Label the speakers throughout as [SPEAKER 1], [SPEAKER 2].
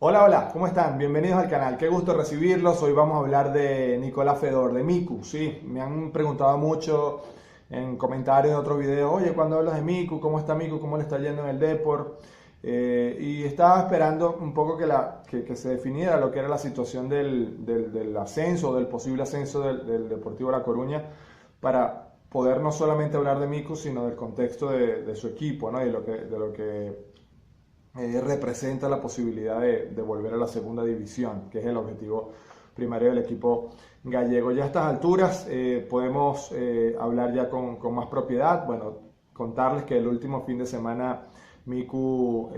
[SPEAKER 1] Hola, hola, ¿cómo están? Bienvenidos al canal, qué gusto recibirlos. Hoy vamos a hablar de Nicolás Fedor, de Miku. Sí, me han preguntado mucho en comentarios de otros videos, oye, ¿cuándo hablas de Miku? ¿Cómo está Miku? ¿Cómo le está yendo en el Depor? Y estaba esperando un poco que se definiera lo que era la situación del ascenso, del posible ascenso del Deportivo La Coruña, para poder no solamente hablar de Miku, sino del contexto de su equipo, ¿no? Y de lo que representa la posibilidad de volver a la segunda división, que es el objetivo primario del equipo gallego. Ya a estas alturas podemos hablar ya con más propiedad. Bueno, contarles que el último fin de semana Miku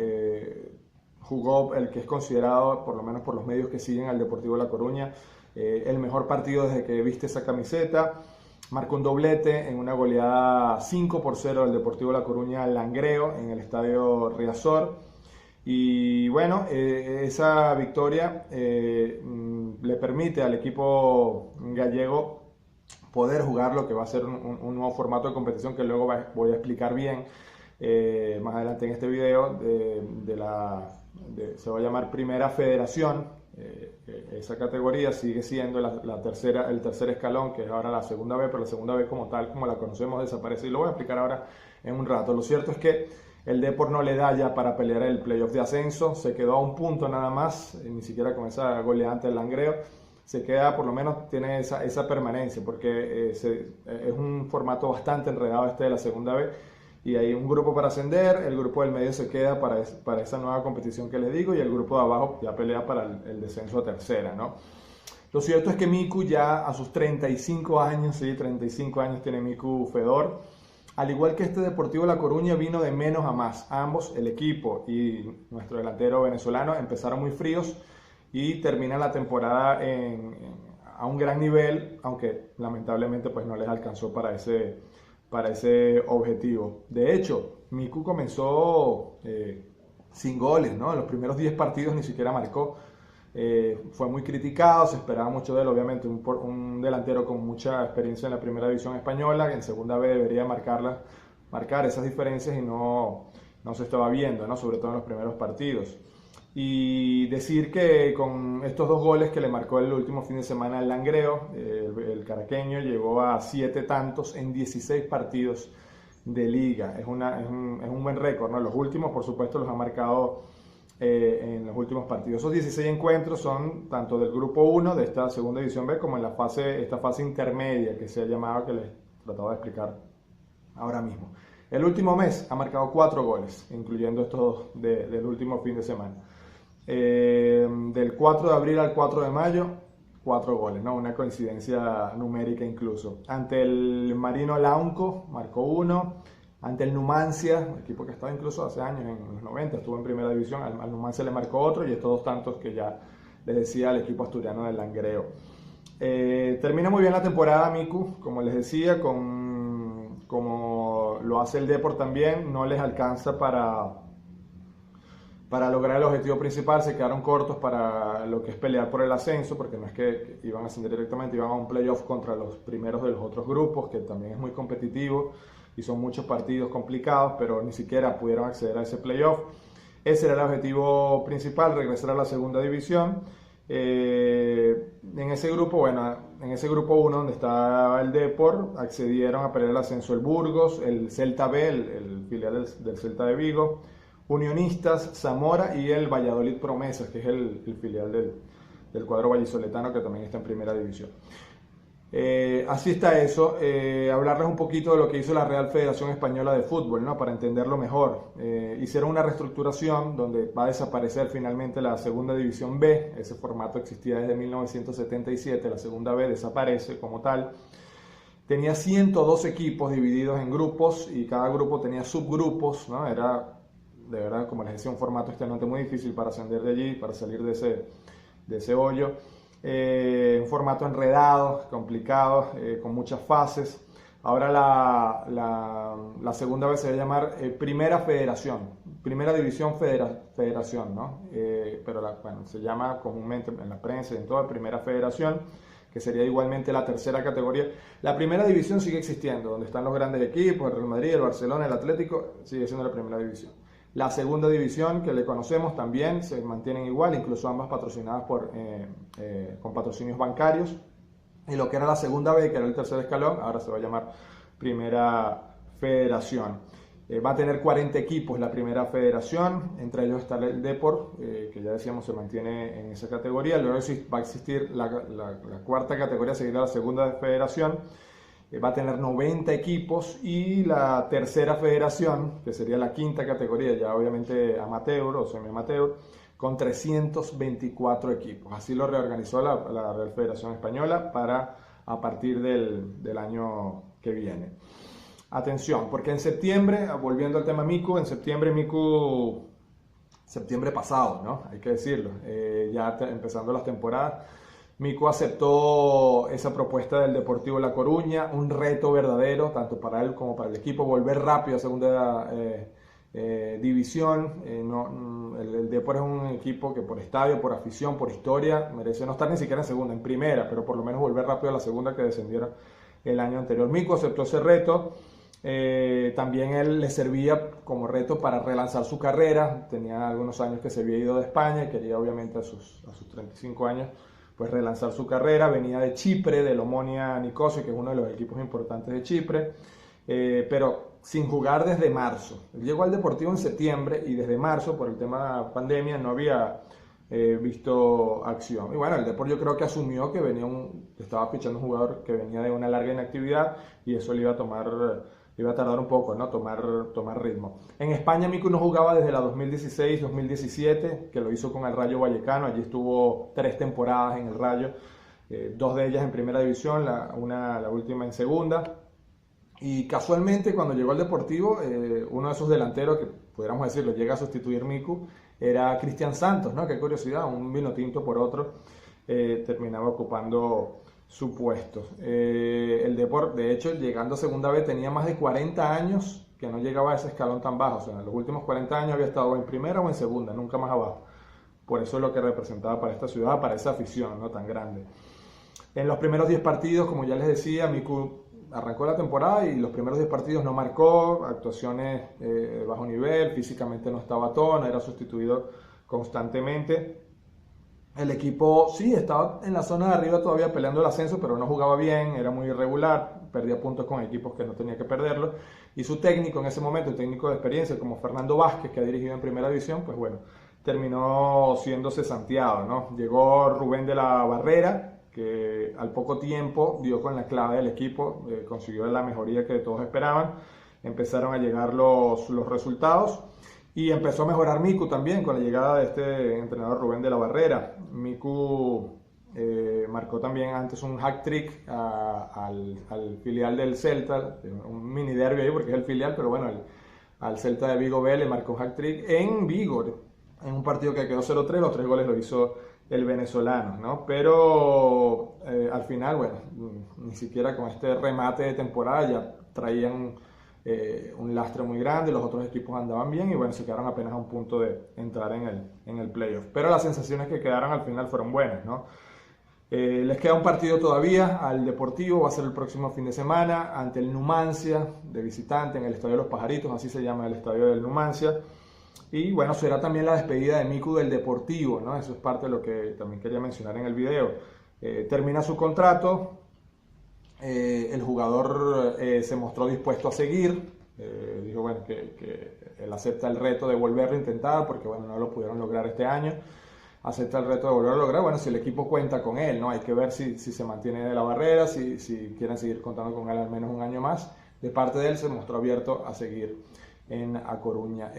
[SPEAKER 1] jugó el que es considerado, por lo menos por los medios que siguen al Deportivo La Coruña, el mejor partido desde que viste esa camiseta. Marcó un doblete en una goleada 5-0 del Deportivo La Coruña al Langreo en el estadio Riazor. Y bueno, esa victoria le permite al equipo gallego poder jugar lo que va a ser un nuevo formato de competición que luego voy a explicar bien más adelante en este video. Se va a llamar Primera Federación. Esa categoría sigue siendo el tercer escalón, que es ahora la segunda B, pero la segunda B como tal, como la conocemos, desaparece y lo voy a explicar ahora en un rato. Lo cierto es que el Depor no le da ya para pelear el playoff de ascenso, se quedó a un punto nada más, ni siquiera con esa goleante del Langreo, se queda, por lo menos tiene esa permanencia, porque es un formato bastante enredado este de la segunda B, y hay un grupo para ascender, el grupo del medio se queda para esa nueva competición que les digo, y el grupo de abajo ya pelea para el descenso a tercera, ¿no? Lo cierto es que Miku ya a sus 35 años, sí, 35 años tiene Miku Fedor, al igual que este Deportivo La Coruña, vino de menos a más. Ambos, el equipo y nuestro delantero venezolano, empezaron muy fríos y terminan la temporada a un gran nivel, aunque lamentablemente pues no les alcanzó para ese objetivo. De hecho, Miku comenzó sin goles, ¿no? En los primeros 10 partidos ni siquiera marcó. Fue muy criticado, se esperaba mucho de él, obviamente un delantero con mucha experiencia en la primera división española, que en segunda B debería marcar esas diferencias y no se estaba viendo, ¿no? Sobre todo en los primeros partidos. Y decir que con estos dos goles que le marcó el último fin de semana el Langreo, el caraqueño llegó a 7 tantos en 16 partidos de liga. Es un buen récord, ¿no? Los últimos, por supuesto, los ha marcado en los últimos partidos. Esos 16 encuentros son tanto del grupo 1 de esta segunda división B como en esta fase intermedia que se ha llamado, que les trataba de explicar ahora mismo. El último mes ha marcado 4 goles, incluyendo estos dos del último fin de semana. Del 4 de abril al 4 de mayo, 4 goles, ¿no? Una coincidencia numérica incluso. Ante el Marino Launco marcó 1. Ante el Numancia, un equipo que estaba incluso hace años, en los 90, estuvo en primera división, al Numancia le marcó otro y estos dos tantos que ya les decía al equipo asturiano del Langreo. Termina muy bien la temporada Miku, como les decía, como lo hace el Depor también, no les alcanza para lograr el objetivo principal, se quedaron cortos para lo que es pelear por el ascenso, porque no es que iban a ascender directamente, iban a un playoff contra los primeros de los otros grupos, que también es muy competitivo y son muchos partidos complicados, pero ni siquiera pudieron acceder a ese playoff. Ese era el objetivo principal, regresar a la segunda división. En ese grupo, bueno, en ese grupo 1 donde estaba el Depor, accedieron a pelear el ascenso el Burgos, el Celta B, el filial del Celta de Vigo, Unionistas, Zamora y el Valladolid Promesas, que es el filial del cuadro vallisoletano, que también está en primera división. Así está eso. Hablarles un poquito de lo que hizo la Real Federación Española de Fútbol, ¿no? Para entenderlo mejor. Hicieron una reestructuración donde va a desaparecer finalmente la segunda división B. Ese formato existía desde 1977, la segunda B desaparece como tal. Tenía 102 equipos divididos en grupos y cada grupo tenía subgrupos, ¿no? Era, de verdad, como les decía, un formato extremadamente muy difícil para ascender de allí, para salir de ese hoyo. Un formato enredado, complicado, con muchas fases. Ahora la segunda vez se va a llamar Primera Federación, Primera División Federación, ¿no? Pero bueno, se llama comúnmente en la prensa y en toda Primera Federación, que sería igualmente la tercera categoría. La primera división sigue existiendo, donde están los grandes equipos, el Real Madrid, el Barcelona, el Atlético, sigue siendo la primera división. La segunda división que le conocemos también se mantienen igual, incluso ambas patrocinadas con patrocinios bancarios. Y lo que era la segunda B, que era el tercer escalón, ahora se va a llamar Primera Federación. Va a tener 40 equipos la Primera Federación, entre ellos está el Depor, que ya decíamos se mantiene en esa categoría. Luego va a existir la cuarta categoría seguida a la Segunda Federación. Va a tener 90 equipos, y la tercera federación, que sería la quinta categoría, ya obviamente amateur o semi-amateur, con 324 equipos. Así lo reorganizó la Real Federación Española para a partir del año que viene. Atención, porque en septiembre, volviendo al tema Miku, en septiembre pasado, ¿no? Hay que decirlo, ya empezando las temporadas, Miku aceptó esa propuesta del Deportivo La Coruña, un reto verdadero, tanto para él como para el equipo, volver rápido a segunda división. El Depor es un equipo que por estadio, por afición, por historia, merece no estar ni siquiera en segunda, en primera, pero por lo menos volver rápido a la segunda que descendieron el año anterior. Miku aceptó ese reto. También él le servía como reto para relanzar su carrera. Tenía algunos años que se había ido de España y quería obviamente a sus 35 años pues relanzar su carrera. Venía de Chipre, del Omonia Nicosia, que es uno de los equipos importantes de Chipre, pero sin jugar desde marzo. Él llegó al Deportivo en septiembre y desde marzo, por el tema de la pandemia, no había visto acción. Y bueno, el Deportivo yo creo que asumió que estaba fichando un jugador que venía de una larga inactividad, y eso le iba a tardar un poco, ¿no? Tomar ritmo. En España Miku no jugaba desde la 2016-2017, que lo hizo con el Rayo Vallecano. Allí estuvo 3 temporadas en el Rayo, 2 de ellas en primera división, la última en segunda. Y casualmente cuando llegó al Deportivo, uno de esos delanteros que pudiéramos decirlo llega a sustituir Miku era Cristian Santos, ¿no? Qué curiosidad, un vino tinto por otro, terminaba ocupando su puesto. El Depor, de hecho, llegando a segunda vez tenía más de 40 años que no llegaba a ese escalón tan bajo. O sea, en los últimos 40 años había estado en primera o en segunda, nunca más abajo. Por eso es lo que representaba para esta ciudad, para esa afición, ¿no? Tan grande. En los primeros 10 partidos, como ya les decía, Miku arrancó la temporada y los primeros 10 partidos no marcó, actuaciones de bajo nivel, físicamente no estaba a tono, era sustituido constantemente. El equipo sí estaba en la zona de arriba todavía peleando el ascenso, pero no jugaba bien, era muy irregular, perdía puntos con equipos que no tenía que perderlo. Y su técnico en ese momento, el técnico de experiencia como Fernando Vázquez, que ha dirigido en primera división, pues bueno, terminó siendo cesanteado, ¿no? Llegó Rubén de la Barrera, que al poco tiempo dio con la clave del equipo, consiguió la mejoría que todos esperaban, empezaron a llegar los resultados. Y empezó a mejorar Miku también con la llegada de este entrenador Rubén de la Barrera. Miku marcó también antes un hat-trick al filial del Celta, un mini derbi ahí porque es el filial, pero bueno, al Celta de Vigo B le marcó un hat-trick en Vigo, en un partido que quedó 0-3, los 3 goles lo hizo el venezolano, ¿no? Pero al final, bueno, ni siquiera con este remate de temporada ya traían un lastre muy grande, los otros equipos andaban bien y bueno, se quedaron apenas a un punto de entrar en el playoff. Pero las sensaciones que quedaron al final fueron buenas, ¿no? Les queda un partido todavía al Deportivo, va a ser el próximo fin de semana ante el Numancia de visitante en el Estadio de los Pajaritos, así se llama el estadio del Numancia. Y bueno, será también la despedida de Miku del Deportivo, ¿no? Eso es parte de lo que también quería mencionar en el video. Termina su contrato. El jugador se mostró dispuesto a seguir, dijo bueno, que él acepta el reto de volverlo a intentar porque bueno, no lo pudieron lograr este año, acepta el reto de volverlo a lograr, bueno, si el equipo cuenta con él, ¿no? Hay que ver si se mantiene de la barrera, si quieren seguir contando con él al menos un año más. De parte de él se mostró abierto a seguir en A Coruña.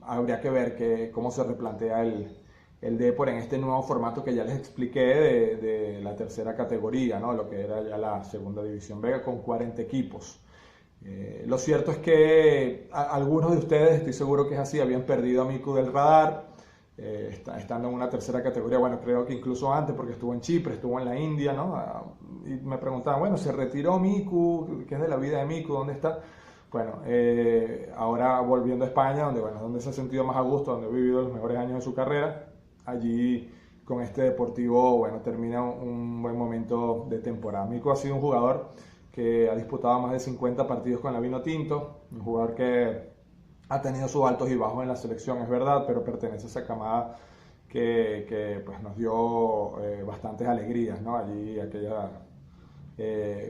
[SPEAKER 1] Habría que ver cómo se replantea el Depor en este nuevo formato que ya les expliqué de la tercera categoría, ¿no? Lo que era ya la segunda división Vega con 40 equipos. Lo cierto es que algunos de ustedes, estoy seguro que es así, habían perdido a Miku del radar, estando en una tercera categoría, bueno, creo que incluso antes, porque estuvo en Chipre, estuvo en la India, ¿no? Y me preguntaban, bueno, ¿se retiró Miku? ¿Qué es de la vida de Miku? ¿Dónde está? Bueno, ahora volviendo a España, donde se ha sentido más a gusto, donde ha vivido los mejores años de su carrera, allí con este Deportivo, bueno, termina un buen momento de temporada. Miku ha sido un jugador que ha disputado más de 50 partidos con la Vinotinto, un jugador que ha tenido sus altos y bajos en la selección, es verdad, pero pertenece a esa camada que pues nos dio bastantes alegrías, ¿no? Allí aquella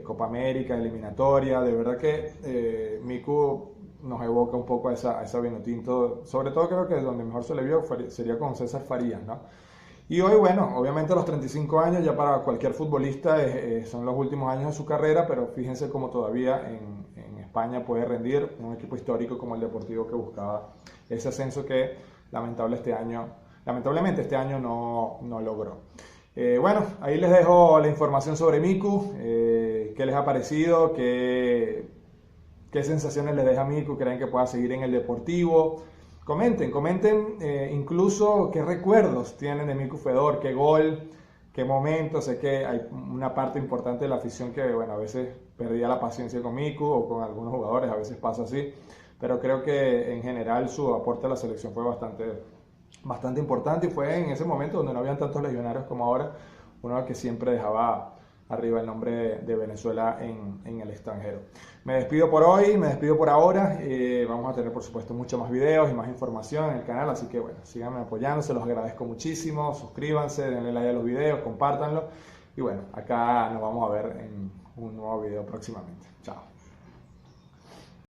[SPEAKER 1] Copa América, eliminatoria, de verdad que Miku nos evoca un poco a esa Vinotinto, sobre todo creo que donde mejor se le vio sería con César Farías, ¿no? Y hoy, bueno, obviamente a los 35 años, ya para cualquier futbolista son los últimos años de su carrera, pero fíjense cómo todavía en España puede rendir un equipo histórico como el Deportivo, que buscaba ese ascenso que lamentablemente este año no logró. Bueno, ahí les dejo la información sobre Miku, qué les ha parecido, qué sensaciones les deja Miku, creen que pueda seguir en el Deportivo. Comenten incluso qué recuerdos tienen de Miku Fedor, qué gol, qué momento. Sé que hay una parte importante de la afición que, bueno, a veces perdía la paciencia con Miku o con algunos jugadores, a veces pasa así, pero creo que en general su aporte a la selección fue bastante importante, y fue en ese momento donde no habían tantos legionarios como ahora, uno que siempre dejaba arriba el nombre de Venezuela en el extranjero. Me despido por hoy, me despido por ahora. Vamos a tener, por supuesto, muchos más videos y más información en el canal, así que bueno, síganme apoyando, se los agradezco muchísimo. Suscríbanse, denle like a los videos, compártanlo, y bueno, acá nos vamos a ver en un nuevo video próximamente. Chao.